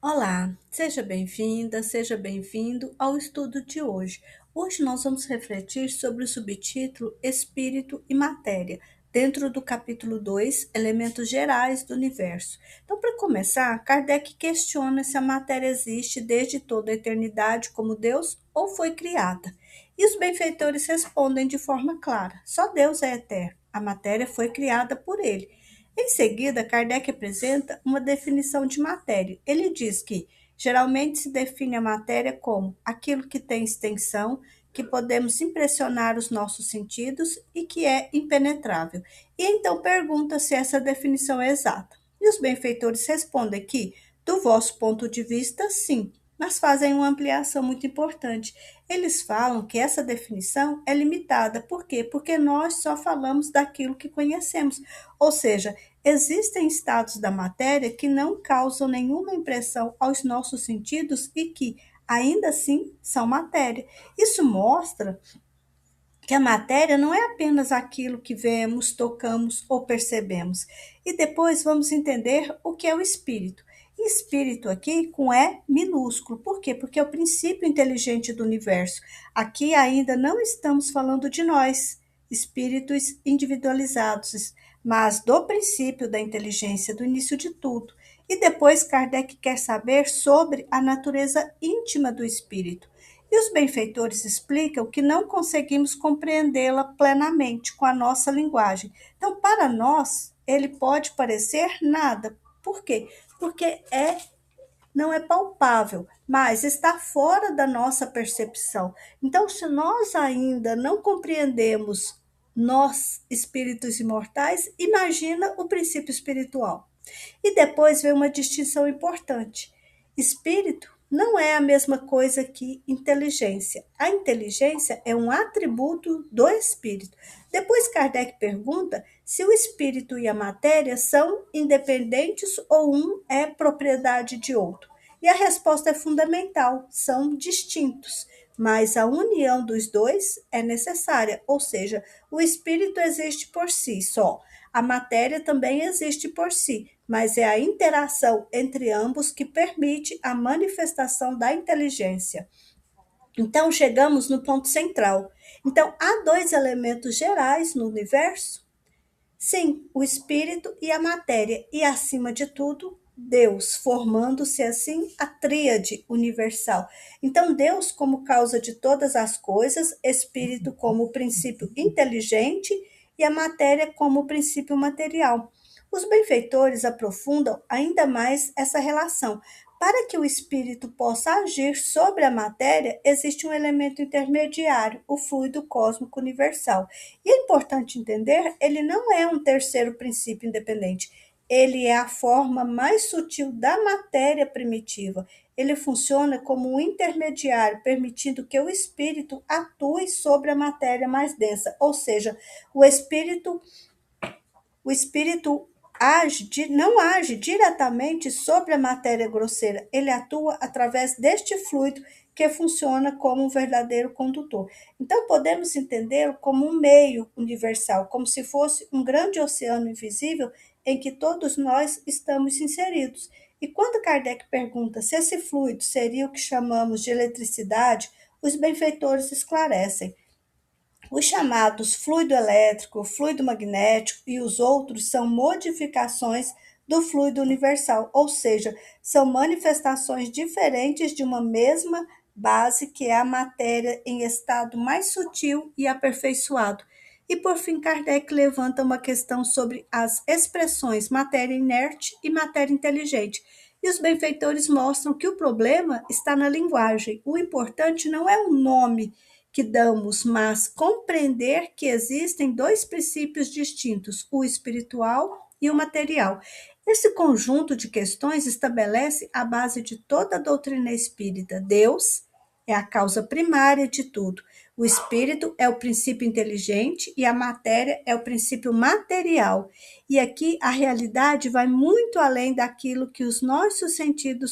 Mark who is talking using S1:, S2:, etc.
S1: Olá, seja bem-vinda, seja bem-vindo ao estudo de hoje. Hoje nós vamos refletir sobre o subtítulo Espírito e Matéria, dentro do capítulo 2, Elementos Gerais do Universo. Então, para começar, Kardec questiona se a matéria existe desde toda a eternidade como Deus ou foi criada. E os benfeitores respondem de forma clara: só Deus é eterno, a matéria foi criada por ele. Em seguida, Kardec apresenta uma definição de matéria. Ele diz que geralmente se define a matéria como aquilo que tem extensão, que podemos impressionar os nossos sentidos e que é impenetrável. E então pergunta se essa definição é exata. E os benfeitores respondem que, do vosso ponto de vista, sim, mas fazem uma ampliação muito importante. Eles falam que essa definição é limitada. Por quê? Porque nós só falamos daquilo que conhecemos. Ou seja, existem estados da matéria que não causam nenhuma impressão aos nossos sentidos e que, ainda assim, são matéria. Isso mostra que a matéria não é apenas aquilo que vemos, tocamos ou percebemos. E depois vamos entender o que é o espírito. Espírito aqui com E minúsculo. Por quê? Porque é o princípio inteligente do universo. Aqui ainda não estamos falando de nós, espíritos individualizados, mas do princípio da inteligência, do início de tudo. E depois Kardec quer saber sobre a natureza íntima do espírito. E os benfeitores explicam que não conseguimos compreendê-la plenamente com a nossa linguagem. Então, para nós, ele pode parecer nada. Por quê? Porque não é palpável, mas está fora da nossa percepção. Então, se nós ainda não compreendemos nós, espíritos imortais, imagina o princípio espiritual. E depois vem uma distinção importante. Espírito não é a mesma coisa que inteligência. A inteligência é um atributo do espírito. Depois Kardec pergunta se o espírito e a matéria são independentes ou um é propriedade de outro. E a resposta é fundamental: são distintos, mas a união dos dois é necessária, ou seja, o espírito existe por si só. A matéria também existe por si, mas é a interação entre ambos que permite a manifestação da inteligência. Então, chegamos no ponto central. Então, há dois elementos gerais no universo? Sim, o espírito e a matéria, e acima de tudo, Deus, formando-se assim a tríade universal. Então, Deus como causa de todas as coisas, espírito como princípio inteligente e a matéria como princípio material. Os benfeitores aprofundam ainda mais essa relação. Para que o espírito possa agir sobre a matéria, existe um elemento intermediário, o fluido cósmico universal. E é importante entender, ele não é um terceiro princípio independente. Ele é a forma mais sutil da matéria primitiva. Ele funciona como um intermediário, permitindo que o espírito atue sobre a matéria mais densa. Ou seja, o espírito não age diretamente sobre a matéria grosseira, ele atua através deste fluido que funciona como um verdadeiro condutor. Então, podemos entendê-lo como um meio universal, como se fosse um grande oceano invisível em que todos nós estamos inseridos. E quando Kardec pergunta se esse fluido seria o que chamamos de eletricidade, os benfeitores esclarecem. Os chamados fluido elétrico, fluido magnético e os outros são modificações do fluido universal, ou seja, são manifestações diferentes de uma mesma base que é a matéria em estado mais sutil e aperfeiçoado. E por fim, Kardec levanta uma questão sobre as expressões matéria inerte e matéria inteligente. E os benfeitores mostram que o problema está na linguagem. O importante não é o nome que damos, mas compreender que existem dois princípios distintos, o espiritual e o material. Esse conjunto de questões estabelece a base de toda a doutrina espírita. Deus é a causa primária de tudo. O espírito é o princípio inteligente e a matéria é o princípio material. E aqui a realidade vai muito além daquilo que os nossos sentidos